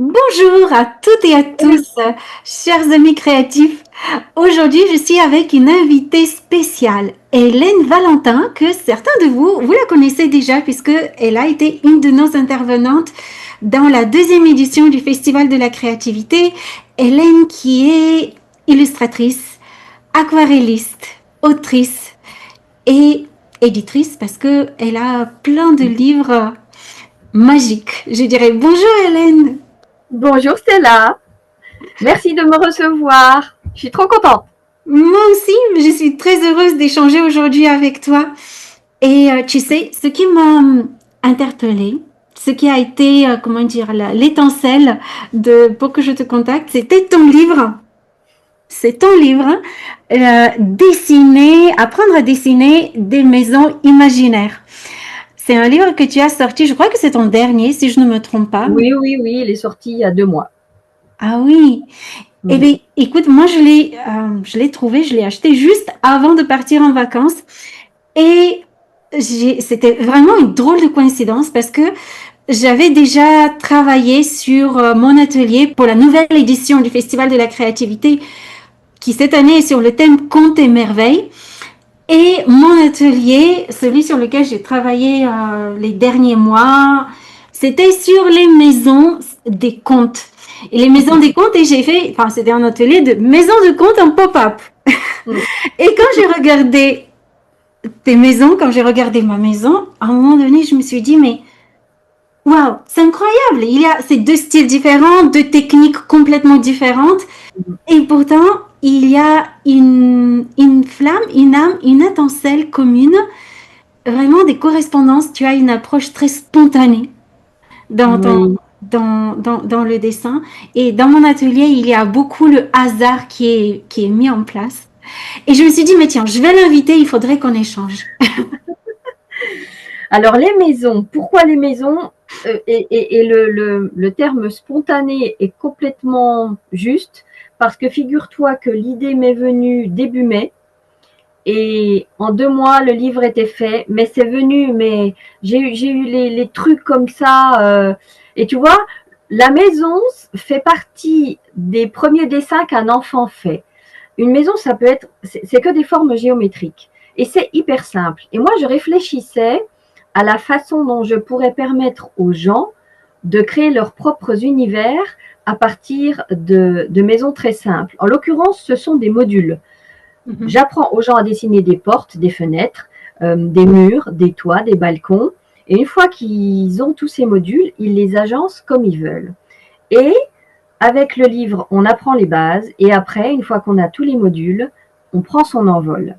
Bonjour à toutes et à tous, chers amis créatifs. Aujourd'hui, je suis avec une invitée spéciale, Hélène Valentin, que certains de vous la connaissez déjà puisque elle a été une de nos intervenantes dans la deuxième édition du Festival de la créativité. Hélène qui est illustratrice, aquarelliste, autrice et éditrice parce que elle a plein de livres magiques. Je dirais bonjour Hélène. Bonjour Stella, merci de me recevoir, je suis trop contente. Moi aussi, je suis très heureuse d'échanger aujourd'hui avec toi. Et tu sais, ce qui m'a interpellée, ce qui a été, comment dire, l'étincelle pour que je te contacte, c'était ton livre. C'est ton livre, apprendre à dessiner des maisons imaginaires. C'est un livre que tu as sorti, je crois que c'est ton dernier, si je ne me trompe pas. Oui, il est sorti il y a 2 mois. Ah oui. Eh bien, écoute, moi, je l'ai trouvé, je l'ai acheté juste avant de partir en vacances. Et c'était vraiment une drôle de coïncidence parce que j'avais déjà travaillé sur mon atelier pour la nouvelle édition du Festival de la créativité qui cette année est sur le thème Contes et merveilles. Et mon atelier, celui sur lequel j'ai travaillé les derniers mois, c'était sur les maisons des contes. Et les maisons des contes, et c'était un atelier de maisons de contes en pop-up. Et quand j'ai regardé tes maisons, quand j'ai regardé ma maison, à un moment donné, je me suis dit, mais waouh, c'est incroyable. Il y a ces deux styles différents, deux techniques complètement différentes. Et pourtant, il y a une flamme, une âme, une étincelle commune, vraiment des correspondances. Tu as une approche très spontanée dans dans le dessin. Et dans mon atelier, il y a beaucoup le hasard qui est mis en place. Et je me suis dit, mais tiens, je vais l'inviter, il faudrait qu'on échange. Alors les maisons, pourquoi les maisons et le terme spontané est complètement juste parce que figure-toi que l'idée m'est venue début mai et en 2 mois le livre était fait, mais c'est venu, mais j'ai eu les trucs comme ça et tu vois, la maison fait partie des premiers dessins qu'un enfant fait. Une maison, ça peut être, c'est que des formes géométriques. Et c'est hyper simple. Et moi, je réfléchissais à la façon dont je pourrais permettre aux gens de créer leurs propres univers à partir de maisons très simples. En l'occurrence, ce sont des modules. J'apprends aux gens à dessiner des portes, des fenêtres, des murs, des toits, des balcons. Et une fois qu'ils ont tous ces modules, ils les agencent comme ils veulent. Et avec le livre, on apprend les bases et après, une fois qu'on a tous les modules, on prend son envol.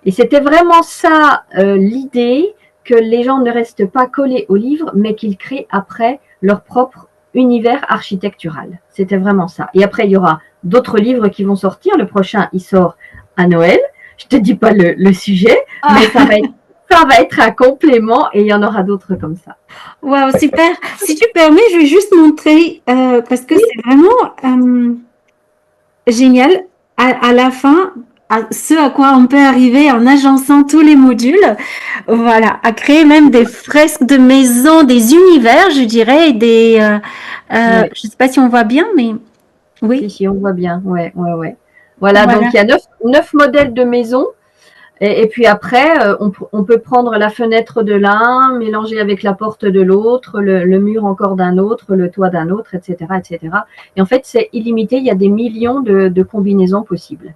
Et c'était vraiment ça l'idée, que les gens ne restent pas collés au livre, mais qu'ils créent après leur propre univers architectural. C'était vraiment ça. Et après, il y aura d'autres livres qui vont sortir. Le prochain, il sort à Noël. Je te dis pas le sujet, mais ça va être un complément et il y en aura d'autres comme ça. Waouh, super. Si tu permets, je vais juste montrer, parce que c'est vraiment génial. À la fin, ce à quoi on peut arriver en agençant tous les modules, voilà, à créer même des fresques de maisons, des univers, je dirais, je sais pas si on voit bien, mais oui. Si, on voit bien. Ouais. Voilà, donc il y a 9 modèles de maisons. Et puis après, on peut prendre la fenêtre de l'un, mélanger avec la porte de l'autre, le mur encore d'un autre, le toit d'un autre, etc., etc. Et en fait, c'est illimité. Il y a des millions de combinaisons possibles.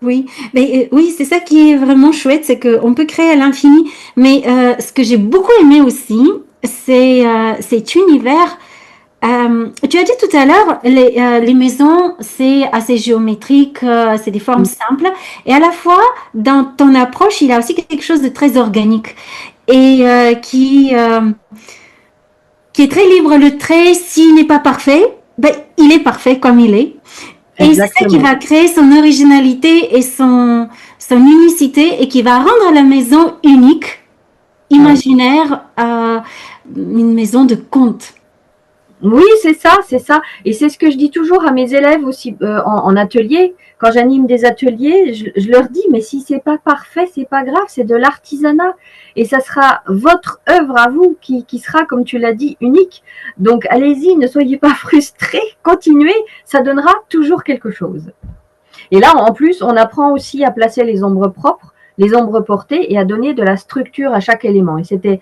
Oui, mais oui, c'est ça qui est vraiment chouette, c'est qu'on peut créer à l'infini. Mais ce que j'ai beaucoup aimé aussi, c'est cet univers. Tu as dit tout à l'heure, les maisons, c'est assez géométrique, c'est des formes simples. Et à la fois, dans ton approche, il y a aussi quelque chose de très organique et qui est très libre. Le trait, s'il n'est pas parfait, ben, il est parfait comme il est. Et c'est ça qui va créer son originalité et son unicité et qui va rendre la maison unique, imaginaire, une maison de conte. Oui, c'est ça, c'est ça. Et c'est ce que je dis toujours à mes élèves aussi en atelier. Quand j'anime des ateliers, je leur dis, mais si c'est pas parfait, c'est pas grave, c'est de l'artisanat. Et ça sera votre œuvre à vous qui sera, comme tu l'as dit, unique. Donc allez-y, ne soyez pas frustrés, continuez, ça donnera toujours quelque chose. Et là, en plus, on apprend aussi à placer les ombres propres, les ombres portées et à donner de la structure à chaque élément. Et c'était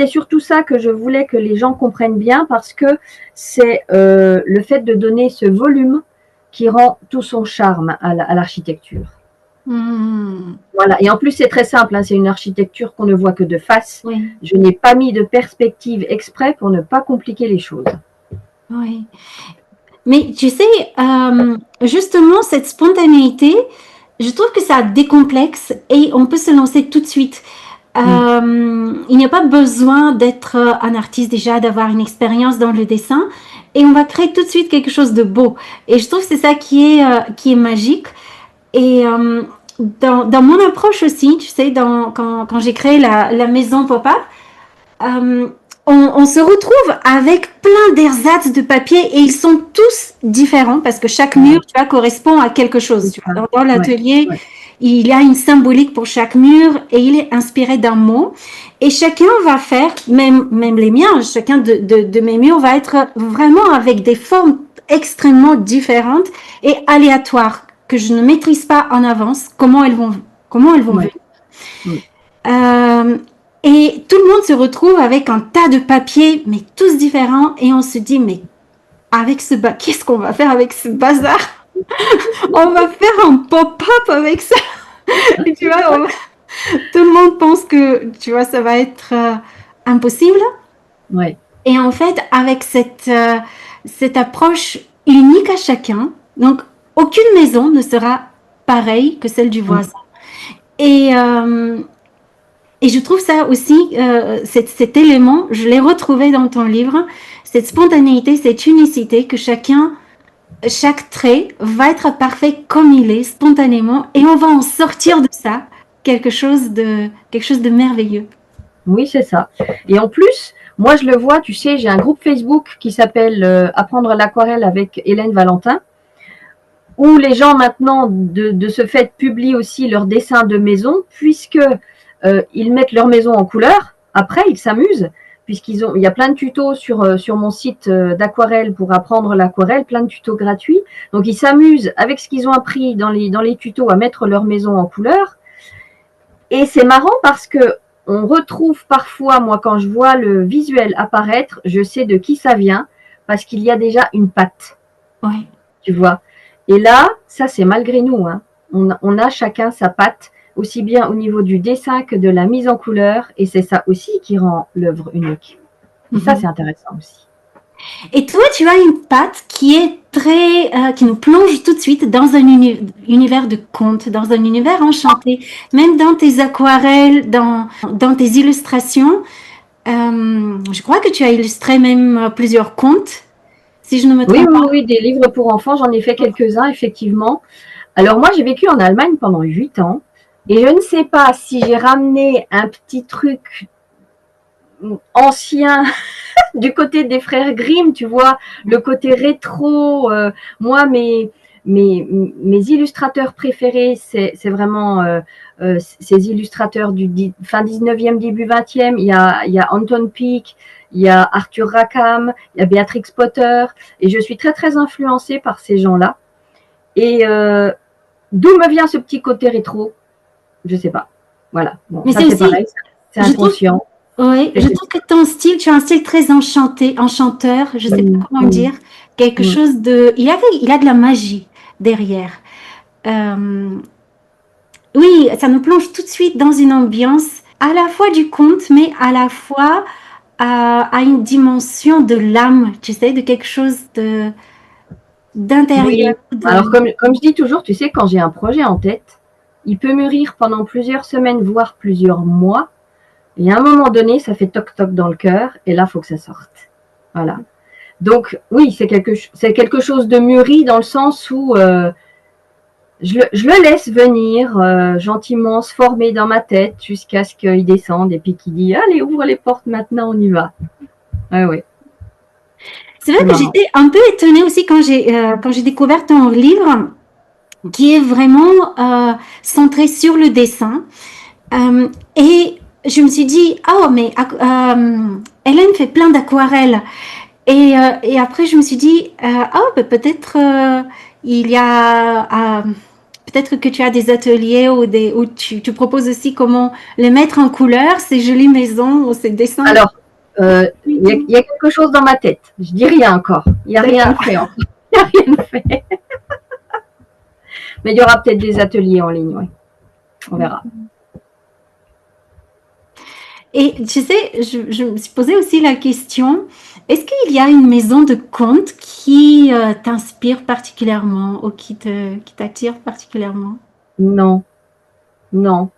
surtout ça que je voulais que les gens comprennent bien parce que c'est le fait de donner ce volume qui rend tout son charme à l'architecture. Voilà. Et en plus, c'est très simple, hein, c'est une architecture qu'on ne voit que de face. Oui. Je n'ai pas mis de perspective exprès pour ne pas compliquer les choses. Oui. Mais tu sais, justement, cette spontanéité, je trouve que ça décomplexe et on peut se lancer tout de suite. Il n'y a pas besoin d'être un artiste déjà, d'avoir une expérience dans le dessin et on va créer tout de suite quelque chose de beau. Et je trouve que c'est ça qui est magique. Et dans mon approche aussi, tu sais, quand j'ai créé la maison pop-up, on se retrouve avec plein d'ersatz de papier et ils sont tous différents parce que chaque mur, tu vois, correspond à quelque chose. Tu vois. Dans l'atelier, il y a une symbolique pour chaque mur et il est inspiré d'un mot. Et chacun va faire, même les miens, chacun de mes murs va être vraiment avec des formes extrêmement différentes et aléatoires que je ne maîtrise pas en avance comment elles vont venir. Et tout le monde se retrouve avec un tas de papiers, mais tous différents, et on se dit, mais avec qu'est-ce qu'on va faire avec ce bazar? On va faire un pop-up avec ça. Et tu vois, tout le monde pense que, tu vois, ça va être impossible. Ouais. Et en fait, avec cette approche unique à chacun, donc aucune maison ne sera pareille que celle du voisin. Et je trouve ça aussi, cet élément, je l'ai retrouvé dans ton livre, cette spontanéité, cette unicité que chaque trait va être parfait comme il est, spontanément, et on va en sortir de ça quelque chose de merveilleux. Oui, c'est ça. Et en plus, moi je le vois, tu sais, j'ai un groupe Facebook qui s'appelle Apprendre l'aquarelle avec Hélène Valentin, où les gens maintenant, de ce fait, publient aussi leurs dessins de maison, puisque ils mettent leur maison en couleur. Après, ils s'amusent, il y a plein de tutos sur mon site d'aquarelle pour apprendre l'aquarelle, plein de tutos gratuits. Donc, ils s'amusent avec ce qu'ils ont appris dans les tutos à mettre leur maison en couleur. Et c'est marrant parce que on retrouve parfois, moi, quand je vois le visuel apparaître, je sais de qui ça vient parce qu'il y a déjà une patte. Oui. Tu vois. Et là, ça, c'est malgré nous. Hein. On a chacun sa patte, aussi bien au niveau du dessin que de la mise en couleur. Et c'est ça aussi qui rend l'œuvre unique. Et ça, c'est intéressant aussi. Et toi, tu as une patte qui est qui nous plonge tout de suite dans un univers de contes, dans un univers enchanté. Même dans tes aquarelles, dans tes illustrations. Je crois que tu as illustré même plusieurs contes, si je ne me trompe pas. Oui, des livres pour enfants, j'en ai fait quelques-uns, effectivement. Alors moi, j'ai vécu en Allemagne pendant 8 ans. Et je ne sais pas si j'ai ramené un petit truc ancien du côté des frères Grimm, tu vois, le côté rétro. Moi, mes illustrateurs préférés, c'est vraiment ces illustrateurs du fin 19e, début 20e. Il y a Anton Pieck, il y a Arthur Rackham, il y a Beatrix Potter. Et je suis très, très influencée par ces gens-là. Et d'où me vient ce petit côté rétro? Je ne sais pas. Voilà. Bon, mais c'est pareil, c'est inconscient. Oui, je trouve que tu as un style très enchanteur, je ne sais pas comment dire, quelque chose de... Il a de la magie derrière. Oui, ça nous plonge tout de suite dans une ambiance à la fois du conte, mais à la fois à une dimension de l'âme, tu sais, de quelque chose d'intérieur. Oui. Alors, comme je dis toujours, tu sais, quand j'ai un projet en tête, il peut mûrir pendant plusieurs semaines, voire plusieurs mois. Et à un moment donné, ça fait toc-toc dans le cœur, et là, il faut que ça sorte. Voilà. Donc, oui, c'est quelque chose de mûri dans le sens où je le laisse venir gentiment se former dans ma tête jusqu'à ce qu'il descende et puis qu'il dit « Allez, ouvre les portes maintenant, on y va. » Ouais. C'est vrai C'est que marrant. j'étais un peu étonnée aussi quand j'ai découvert ton livre qui est vraiment centré sur le dessin. Et je me suis dit, oh, mais Hélène fait plein d'aquarelles. Et après, je me suis dit, oh, peut-être il y a, peut-être que tu as des ateliers où tu proposes aussi comment les mettre en couleur, ces jolies maisons ou ces dessins. Alors, il y a quelque chose dans ma tête. Je dis rien encore. Il n'y a rien de D'accord. fait encore. Il n'y a rien de fait. Mais il y aura peut-être des ateliers en ligne, oui. On verra. Et tu sais, je me suis posé aussi la question, est-ce qu'il y a une maison de conte qui t'inspire particulièrement ou qui t'attire particulièrement? Non, non.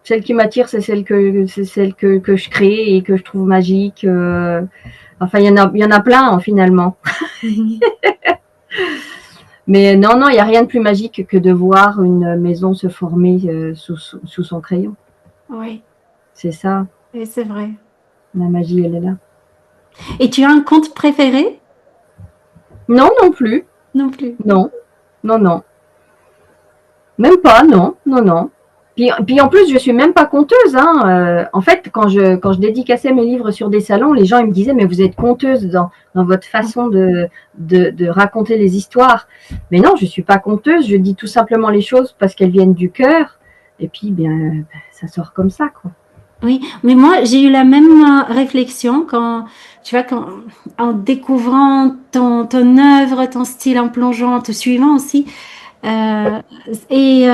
Celle qui m'attire, c'est celle que je crée et que je trouve magique. Enfin, il y en a plein finalement. Mais non, non, il n'y a rien de plus magique que de voir une maison se former sous son crayon. Oui, C'est ça, c'est vrai. la magie, elle est là. Et tu as un conte préféré? Non, non plus. Non plus. Non, non, non. Même pas, non, non, non. Puis en plus, je suis même pas conteuse. Hein. En fait, quand je dédicaçais mes livres sur des salons, les gens ils me disaient mais vous êtes conteuse dans votre façon de raconter les histoires. Mais non, je suis pas conteuse. Je dis tout simplement les choses parce qu'elles viennent du cœur. Et puis bien, ça sort comme ça, quoi. Oui, mais moi, j'ai eu la même réflexion tu vois, en découvrant ton œuvre, ton style, en plongeant, en te suivant aussi. Euh, et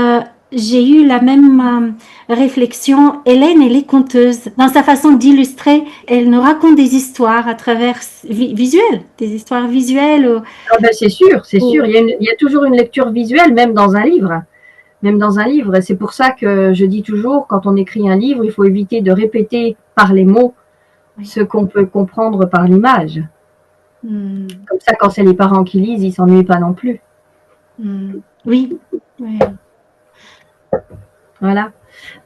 j'ai eu la même réflexion. Hélène, elle est conteuse. Dans sa façon d'illustrer, elle nous raconte des histoires à travers visuelles, des histoires visuelles. Ah ben c'est sûr, c'est sûr. Ou- Il y a toujours une lecture visuelle, même dans un livre. Même dans un livre. Et c'est pour ça que je dis toujours, quand on écrit un livre, il faut éviter de répéter par les mots oui. ce qu'on peut comprendre par l'image. Comme ça, quand c'est les parents qui lisent, ils s'ennuient pas non plus. Oui. Oui. Voilà.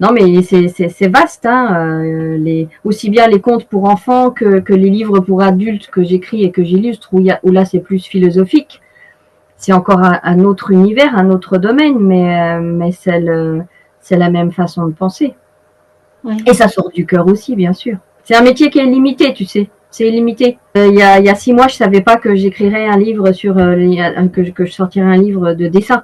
Non, mais c'est vaste, hein, aussi bien les contes pour enfants que les livres pour adultes que j'écris et que j'illustre, où là c'est plus philosophique. C'est encore un autre univers, un autre domaine, mais c'est la même façon de penser. Oui. Et ça sort du cœur aussi, bien sûr. C'est un métier qui est limité, tu sais. C'est illimité. Il y a 6 mois, je savais pas que j'écrirais un livre que je sortirais un livre de dessin.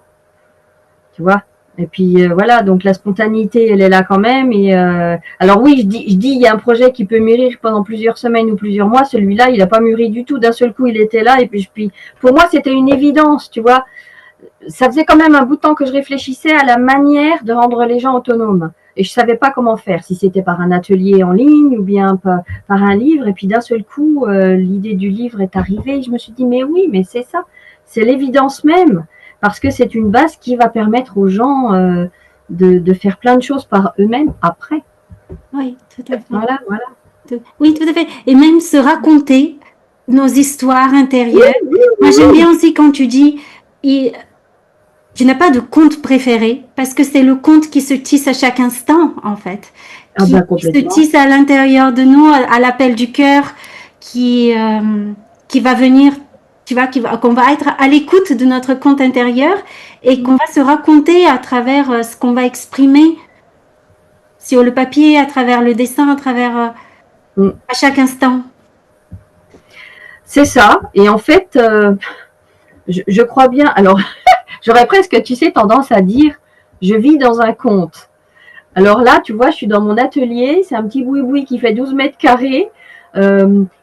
Tu vois. Et puis voilà, donc la spontanéité, elle est là quand même. Et alors oui, je dis, il y a un projet qui peut mûrir pendant plusieurs semaines ou plusieurs mois. Celui-là, il n'a pas mûri du tout. D'un seul coup, il était là. Et puis pour moi, c'était une évidence, tu vois. Ça faisait quand même un bout de temps que je réfléchissais à la manière de rendre les gens autonomes. Et je savais pas comment faire, si c'était par un atelier en ligne ou bien par un livre. Et puis d'un seul coup, l'idée du livre est arrivée. Je me suis dit, mais oui, mais c'est ça. C'est l'évidence même. Parce que c'est une base qui va permettre aux gens de faire plein de choses par eux-mêmes après. Oui, tout à fait. Voilà, voilà. Oui, tout à fait. Et même se raconter nos histoires intérieures. Moi, j'aime bien aussi quand tu dis, tu n'as pas de conte préféré, parce que c'est le conte qui se tisse à chaque instant, en fait. Ah ben, Qui se complètement. tisse à l'intérieur de nous, à l'appel du cœur, qui va venir, tu vois, qu'on va être à l'écoute de notre conte intérieur et qu'on va se raconter à travers ce qu'on va exprimer sur le papier, à travers le dessin, à travers à chaque instant. C'est ça. Et en fait, je crois bien. Alors, j'aurais presque, tu sais, tendance à dire, je vis dans un conte. Alors là, tu vois, je suis dans mon atelier, c'est un petit boui-boui qui fait 12 mètres carrés,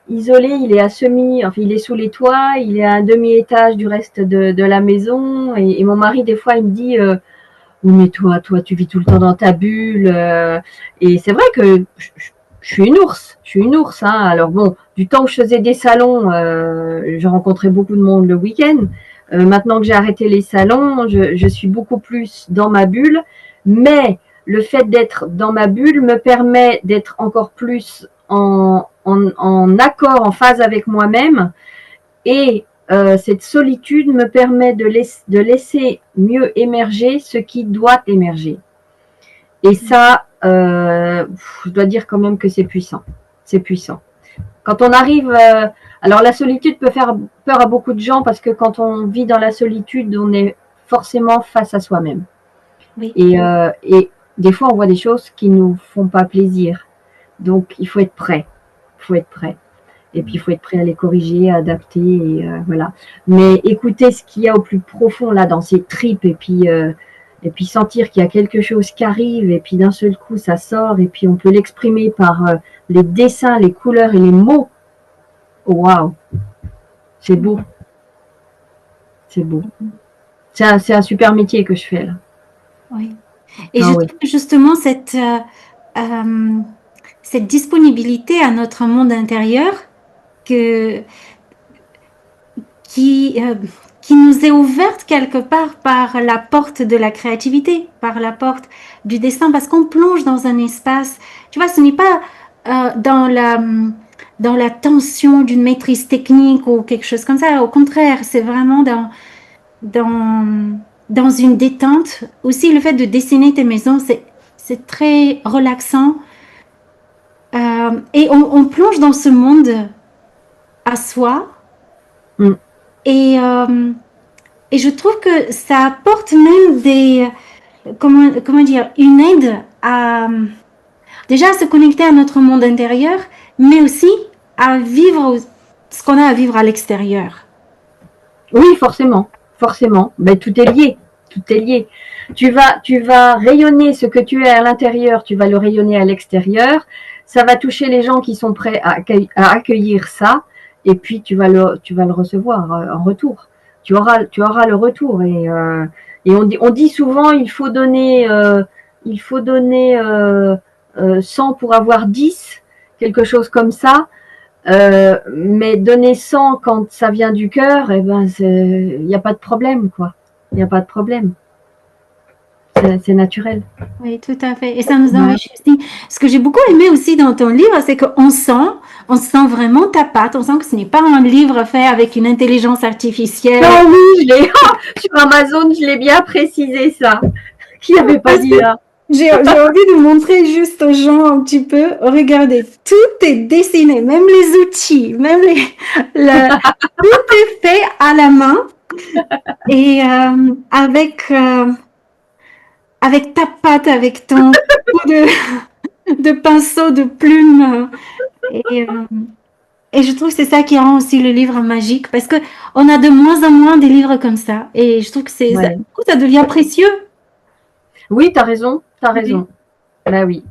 isolé, il est enfin, il est sous les toits, il est à un demi-étage du reste de la maison, et mon mari, des fois, il me dit, oui, mais toi, tu vis tout le temps dans ta bulle, et c'est vrai que je suis une ours, hein. Alors bon, du temps où je faisais des salons, je rencontrais beaucoup de monde le week-end. Maintenant que j'ai arrêté les salons, je suis beaucoup plus dans ma bulle, mais le fait d'être dans ma bulle me permet d'être encore plus en accord, en phase avec moi-même. Et cette solitude me permet de laisser mieux émerger ce qui doit émerger. Et ça, je dois dire quand même que c'est puissant. C'est puissant. Quand on arrive, alors la solitude peut faire peur à beaucoup de gens parce que quand on vit dans la solitude, on est forcément face à soi-même. Oui. Et des fois, on voit des choses qui nous font pas plaisir. Donc, il faut être prêt. Il faut être prêt. Et puis, il faut être prêt à les corriger, à adapter, et voilà. Mais écouter ce qu'il y a au plus profond, là, dans ses tripes, et puis sentir qu'il y a quelque chose qui arrive, et puis d'un seul coup, ça sort, et puis on peut l'exprimer par les dessins, les couleurs et les mots. Oh, waouh! C'est beau. C'est beau. C'est un super métier que je fais, là. Oui. Et je trouve que justement cette disponibilité à notre monde intérieur qui nous est ouverte quelque part par la porte de la créativité, par la porte du dessin, parce qu'on plonge dans un espace. Tu vois, ce n'est pas dans la tension d'une maîtrise technique ou quelque chose comme ça. Au contraire, c'est vraiment dans une détente. Aussi, le fait de dessiner tes maisons, c'est très relaxant. Et on plonge dans ce monde à soi. Et je trouve que ça apporte même comment dire, une aide déjà à se connecter à notre monde intérieur, mais aussi à vivre ce qu'on a à vivre à l'extérieur. Oui, forcément, forcément. Ben, tout est lié, tout est lié. Tu vas rayonner ce que tu es à l'intérieur, tu vas le rayonner à l'extérieur. Ça va toucher les gens qui sont prêts à accueillir ça, et puis tu vas le recevoir en retour. Tu auras le retour. Et on dit souvent il faut donner 100 pour avoir 10, quelque chose comme ça. Mais donner 100 quand ça vient du cœur, eh ben, il n'y a pas de problème, quoi. Il n'y a pas de problème. C'est naturel. Oui, tout à fait. Et ça nous enrichit aussi. Ce que j'ai beaucoup aimé aussi dans ton livre, c'est qu'on sent vraiment ta patte. On sent que ce n'est pas un livre fait avec une intelligence artificielle. Ah oui, sur Amazon, je l'ai bien précisé ça. Qui n'avait pas dit là? J'ai envie de montrer juste aux gens un petit peu. Regardez, tout est dessiné, même les outils, même tout est fait à la main et avec ta patte, avec ton coup de pinceau, de plume. Et je trouve que c'est ça qui rend aussi le livre magique parce que on a de moins en moins des livres comme ça. Et je trouve que ça devient précieux. Oui, tu as raison, tu as raison. Ben oui.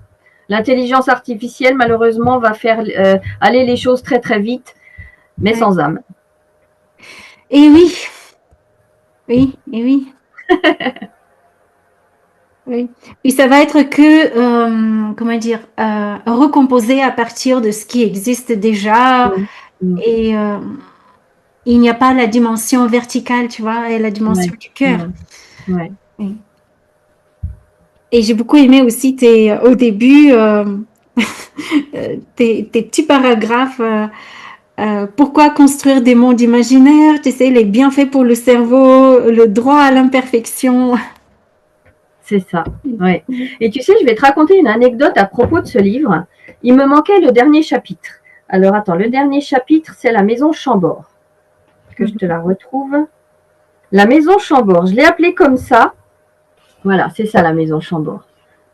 L'intelligence artificielle, malheureusement, va faire aller les choses très très vite, mais sans âme. Et oui. Oui, et oui. Oui. Puis ça va être que, comment dire, recomposé à partir de ce qui existe déjà. Et il n'y a pas la dimension verticale, tu vois, et la dimension du cœur. Ouais. Oui. Et j'ai beaucoup aimé aussi au début, tes petits paragraphes. Pourquoi construire des mondes imaginaires? Tu sais, les bienfaits pour le cerveau, le droit à l'imperfection. C'est ça, ouais. Et tu sais, je vais te raconter une anecdote à propos de ce livre. Il me manquait le dernier chapitre. Alors, attends, le dernier chapitre, c'est la maison Chambord. Que je te la retrouve. La maison Chambord, je l'ai appelée comme ça. Voilà, c'est ça, la maison Chambord.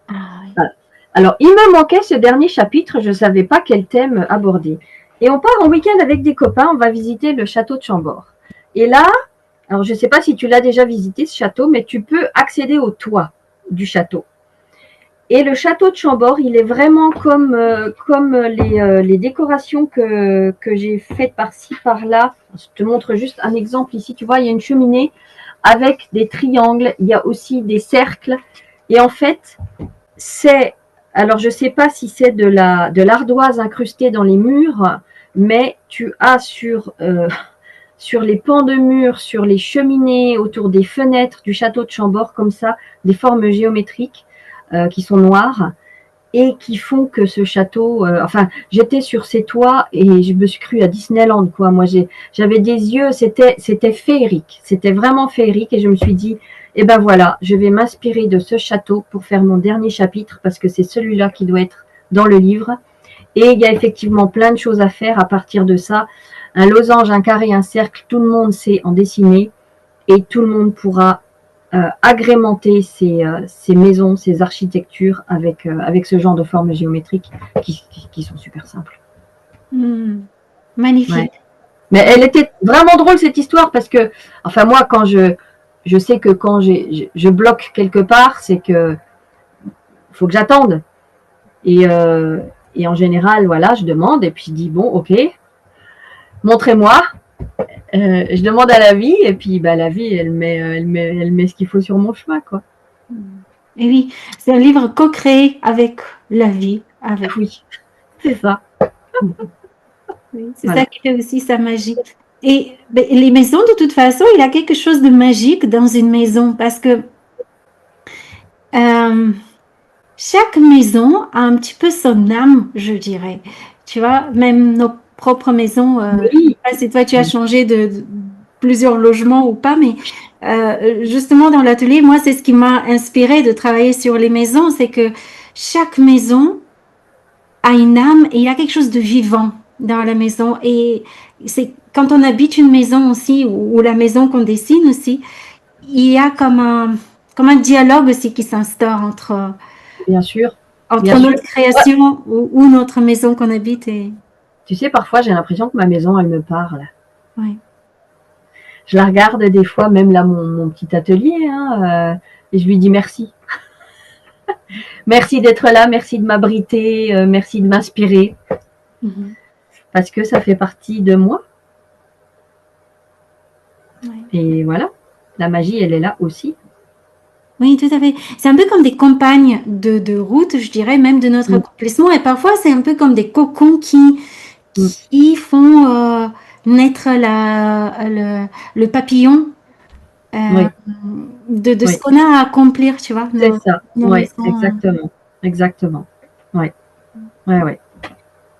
Ah, oui. Voilà. Alors, il me manquait ce dernier chapitre, je ne savais pas quel thème aborder. Et on part en week-end avec des copains, on va visiter le château de Chambord. Et là, alors je ne sais pas si tu l'as déjà visité, ce château, mais tu peux accéder au toit du château. Et le château de Chambord, il est vraiment comme les décorations que j'ai faites par-ci, par-là. Je te montre juste un exemple ici. Tu vois, il y a une cheminée avec des triangles. Il y a aussi des cercles. Et en fait, alors je ne sais pas si c'est de l'ardoise incrustée dans les murs, mais tu as sur les pans de murs, sur les cheminées, autour des fenêtres du château de Chambord, comme ça, des formes géométriques qui sont noires et qui font que ce château... j'étais sur ces toits et je me suis crue à Disneyland, quoi. Moi, j'avais des yeux, c'était féerique. C'était vraiment féerique et je me suis dit, eh ben voilà, je vais m'inspirer de ce château pour faire mon dernier chapitre parce que c'est celui-là qui doit être dans le livre. Et il y a effectivement plein de choses à faire à partir de ça. Un losange, un carré, un cercle, tout le monde sait en dessiner et tout le monde pourra agrémenter ses maisons, ses architectures avec ce genre de formes géométriques qui sont super simples. Magnifique. Ouais. Mais elle était vraiment drôle cette histoire parce que, enfin moi, quand je sais que quand je bloque quelque part, c'est que faut que j'attende. Et en général, voilà, je demande et puis je dis bon, ok, montrez-moi. Je demande à la vie et puis bah, la vie, elle met ce qu'il faut sur mon chemin, quoi. Et oui, c'est un livre co-créé avec la vie. Avec... Oui, c'est ça. Oui, c'est voilà. Ça qui fait aussi sa magie. Et ben, les maisons, de toute façon, il y a quelque chose de magique dans une maison parce que chaque maison a un petit peu son âme, je dirais. Tu vois, même nos propres maisons, oui. Si toi tu as changé de plusieurs logements ou pas, mais justement dans l'atelier, moi, c'est ce qui m'a inspiré de travailler sur les maisons, c'est que chaque maison a une âme et il y a quelque chose de vivant dans la maison. Et c'est quand on habite une maison aussi, ou la maison qu'on dessine aussi, il y a comme un dialogue aussi qui s'instaure entre... Bien sûr. Entre bien notre sûr. Création ou notre maison qu'on habite. Et... Tu sais, parfois, j'ai l'impression que ma maison, elle me parle. Oui. Je la regarde des fois, même là, mon petit atelier, et je lui dis merci. Merci d'être là, merci de m'abriter, merci de m'inspirer. Parce que ça fait partie de moi. Oui. Et voilà, la magie, elle est là aussi. Oui, tout à fait. C'est un peu comme des compagnes de route, je dirais, même de notre accomplissement. Et parfois, c'est un peu comme des cocons qui font naître le papillon de ce qu'on a à accomplir, tu vois. C'est ça, oui, exactement. Exactement. Ouais. Ouais.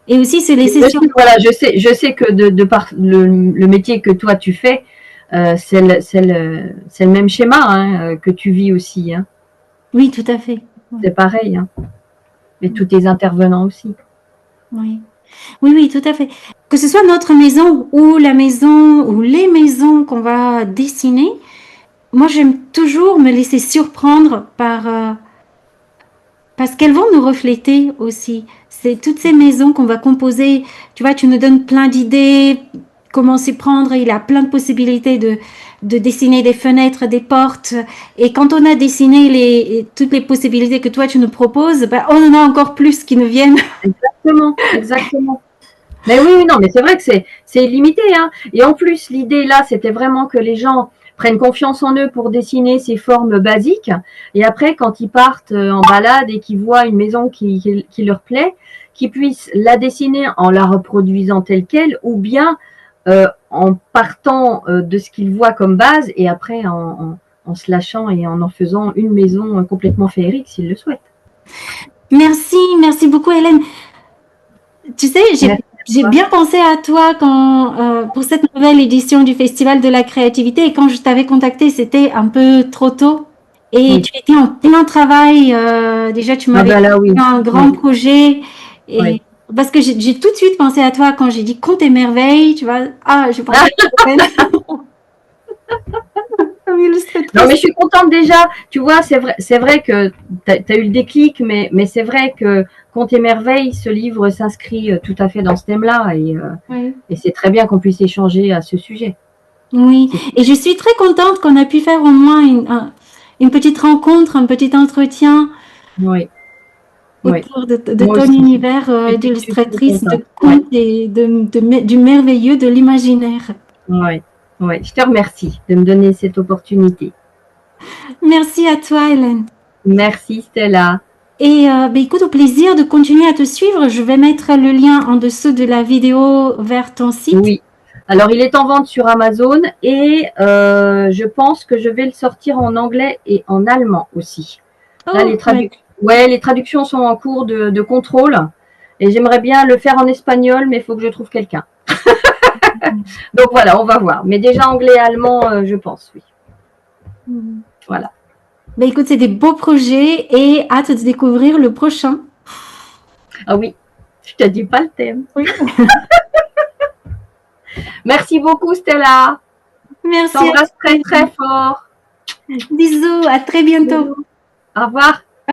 Et aussi se laisser sur... Voilà, je sais que de par le métier que toi tu fais, c'est le même schéma que tu vis aussi. Hein. Oui, tout à fait. Ouais. C'est pareil. Hein. Et tous tes intervenants aussi. Oui. Oui, tout à fait. Que ce soit notre maison ou la maison ou les maisons qu'on va dessiner, moi j'aime toujours me laisser surprendre parce qu'elles vont nous refléter aussi. C'est toutes ces maisons qu'on va composer. Tu vois, tu nous donnes plein d'idées, comment s'y prendre. Il y a plein de possibilités de dessiner des fenêtres, des portes. Et quand on a dessiné toutes les possibilités que toi tu nous proposes, ben, on en a encore plus qui nous viennent. Exactement. Mais oui, non, mais c'est vrai que c'est limité. Hein. Et en plus, l'idée là, c'était vraiment que les gens prennent confiance en eux pour dessiner ces formes basiques. Et après, quand ils partent en balade et qu'ils voient une maison qui leur plaît, qu'ils puissent la dessiner en la reproduisant telle quelle, ou bien en partant de ce qu'ils voient comme base et après en se lâchant et en faisant une maison complètement féerique s'ils le souhaitent. Merci beaucoup Hélène. Tu sais, j'ai bien pensé à toi pour cette nouvelle édition du Festival de la créativité et quand je t'avais contacté, c'était un peu trop tôt et tu étais en plein travail. Déjà, tu m'avais fait un grand projet et parce que j'ai tout de suite pensé à toi quand j'ai dit Contes et merveilles, tu vois. Je pensais à non, mais je suis contente déjà. Tu vois, c'est vrai que tu as eu le déclic, mais c'est vrai que Contes et merveilles, ce livre s'inscrit tout à fait dans ce thème-là et c'est très bien qu'on puisse échanger à ce sujet. Oui, et je suis très contente qu'on a pu faire au moins une petite rencontre, un petit entretien autour de ton univers d'illustratrice, de contes et du merveilleux, de l'imaginaire. Oui, je te remercie de me donner cette opportunité. Merci à toi, Hélène. Merci, Stella. Et écoute, au plaisir de continuer à te suivre. Je vais mettre le lien en dessous de la vidéo vers ton site. Oui. Alors, il est en vente sur Amazon et je pense que je vais le sortir en anglais et en allemand aussi. Là, les traductions sont en cours de contrôle et j'aimerais bien le faire en espagnol, mais il faut que je trouve quelqu'un. Donc voilà, on va voir. Mais déjà anglais et allemand, je pense, oui. Voilà. Ben écoute, c'est des beaux projets et hâte de découvrir le prochain. Ah oui, Je te dis pas le thème. Oui. Merci beaucoup, Stella. Merci. T'embrasse très, très fort. Bisous, à très bientôt. Au revoir.